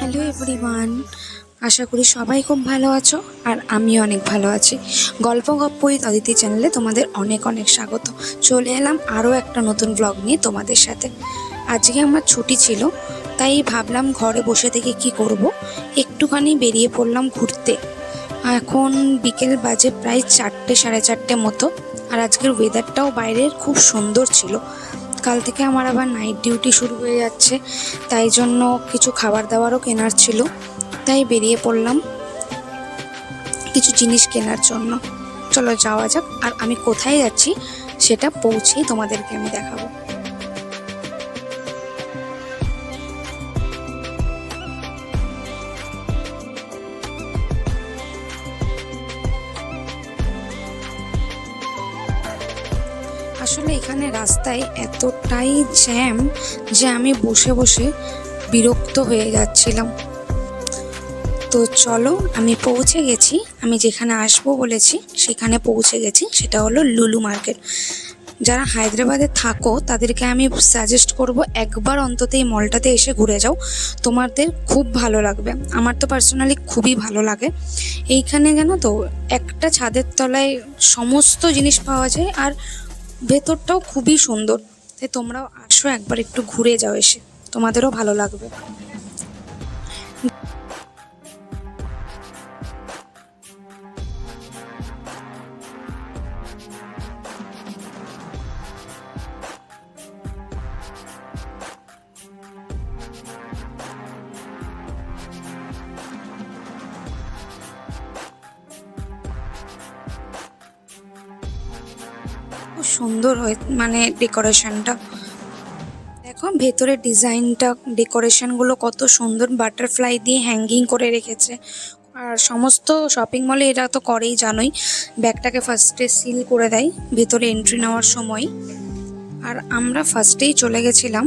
Hello everyone, আশা করি সবাই খুব ভালো আছো আর আমিও অনেক ভালো আছি। গল্প গপ্প উইথ অদিতি চ্যানেলে তোমাদের অনেক অনেক স্বাগত। চলে এলাম আরও একটা নতুন ব্লগ নিয়ে তোমাদের সাথে। আজকে আমার ছুটি ছিল, তাই ভাবলাম ঘরে বসে থেকে কি করব, একটুখানি বেরিয়ে পড়লাম ঘুরতে। এখন বিকেল বাজে প্রায় 4টে সাড়ে 4টে মতো, আর আজকের ওয়েদারটাও বাইরের খুব সুন্দর ছিল। কাল থেকে আমার আবার নাইট ডিউটি শুরু হয়ে যাচ্ছে, তাই জন্য কিছু খাবার দাবারও কেনার ছিল, তাই বেরিয়ে পড়লাম কিছু জিনিস কেনার জন্য। চলো যাওয়া যাক, আর আমি কোথায় যাচ্ছি সেটা পৌঁছেই তোমাদেরকে আমি দেখাবো। আসলে এখানে রাস্তায় এতটাই জ্যাম যে আমি বসে বসে বিরক্ত হয়ে যাচ্ছিলাম। তো চলো, আমি পৌঁছে গেছি, আমি যেখানে আসবো বলেছি সেখানে পৌঁছে গেছি। সেটা হলো লুলু মার্কেট। যারা হায়দ্রাবাদে থাকো তাদেরকে আমি সাজেস্ট করব একবার অন্তত এই মলটাতে এসে ঘুরে যাও, তোমাদের খুব ভালো লাগবে। আমার তো পার্সোনালি খুবই ভালো লাগে। এইখানে জানো তো, একটা ছাদের তলায় সমস্ত জিনিস পাওয়া যায়, আর ভেতরটাও খুবই সুন্দর। তাই তোমরাও আসো, একবার একটু ঘুরে যাও, এসে তোমাদেরও ভালো লাগবে। খুব সুন্দর হয় মানে ডেকোরেশনটা, দেখো ভেতরের ডিজাইনটা, ডেকোরেশনগুলো কত সুন্দর, বাটারফ্লাই দিয়ে হ্যাঙ্গিং করে রেখেছে। আর সমস্ত শপিং মলে এরা তো করেই, জানোই, ব্যাগটাকে ফার্স্টে সিল করে দেয় ভেতরে এন্ট্রি নেওয়ার সময়। আর আমরা ফার্স্টেই চলে গেছিলাম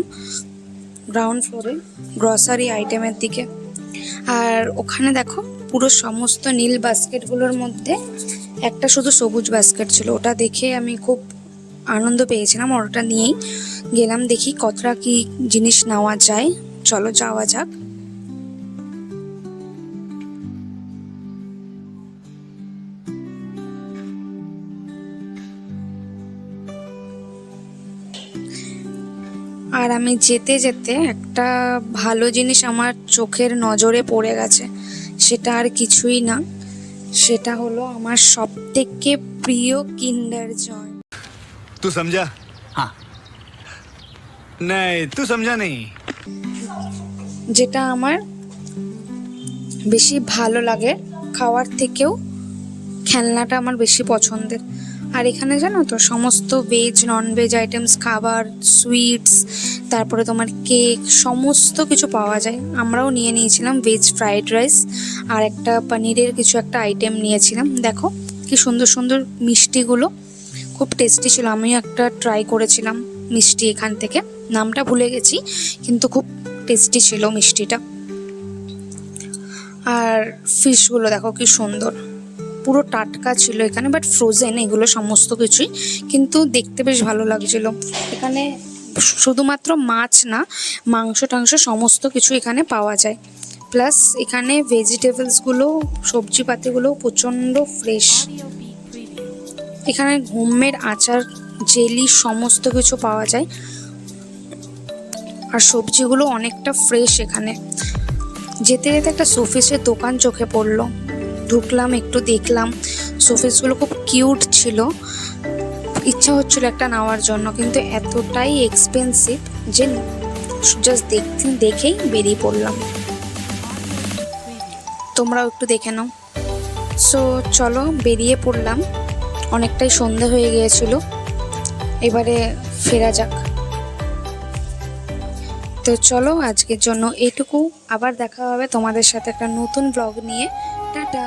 গ্রাউন্ড ফ্লোরে গ্রসারি আইটেমের দিকে। আর ওখানে দেখো পুরো সমস্ত নীল বাস্কেটগুলোর মধ্যে একটা শুধু সবুজ বাস্কেট ছিল, ওটা দেখে আমি খুব আনন্দ পেয়েছিলাম। আর ওটা নিয়েই গেলাম, দেখি কতটা কি জিনিস নেওয়া যায়। চলো যাওয়া যাক। আর আমি যেতে যেতে একটা ভালো জিনিস আমার চোখের নজরে পড়ে গেছে, সেটা আর কিছুই না, সেটা হলো আমার সবথেকে প্রিয় কিন্ডার জয়। तू समझा? हाँ। नहीं, तू समझा नहीं। যেটা আমার বেশি ভালো লাগে খাওয়ার থেকেও, খেলনাটা আমার বেশি পছন্দের। আর এখানে জানো তো সমস্ত ভেজ নন ভেজ আইটেমস, খাবার, সুইটস, তারপরে তোমার কেক, সমস্ত কিছু পাওয়া যায়। আমরাও নিয়ে নিয়েছিলাম ভেজ ফ্রাইড রাইস আর একটা পনিরের কিছু একটা আইটেম নিয়েছিলাম। দেখো কি সুন্দর সুন্দর মিষ্টিগুলো, খুব টেস্টি ছিল। আমিও একটা ট্রাই করেছিলাম মিষ্টি এখান থেকে, নামটা ভুলে গেছি, কিন্তু খুব টেস্টি ছিল মিষ্টিটা। আর ফিশগুলো দেখো কি সুন্দর, পুরো টাটকা ছিল এখানে, বাট ফ্রোজেন এগুলো সমস্ত কিছুই, কিন্তু দেখতে বেশ ভালো লাগছিল। এখানে শুধুমাত্র মাছ না, মাংস টাংস সমস্ত কিছু এখানে পাওয়া যায়। প্লাস এখানে ভেজিটেবলসগুলো, সবজিপাতিগুলো প্রচণ্ড ফ্রেশ। এখানে হোমমেড আচার, জেলি সমস্ত কিছু পাওয়া যায়, আর সবজিগুলো অনেকটা ফ্রেশ এখানে। যেতে যেতে একটা শোপিসের দোকান চোখে পড়লো, ঢুকলাম, একটু দেখলাম। শোপিসগুলো খুব কিউট ছিল, ইচ্ছা হচ্ছিল একটা নেওয়ার জন্য, কিন্তু এতটাই এক্সপেন্সিভ যে জাস্ট দেখেই বেরিয়ে পড়লাম। তোমরাও একটু দেখে নাও। সো চলো বেরিয়ে পড়লাম, অনেকটাই সন্ধে হয়ে গিয়েছিল, এবারে ফেরা যাক। তো চলো আজকের জন্য এইটুকু, আবার দেখা হবে তোমাদের সাথে একটা নতুন ব্লগ নিয়ে। টাটা।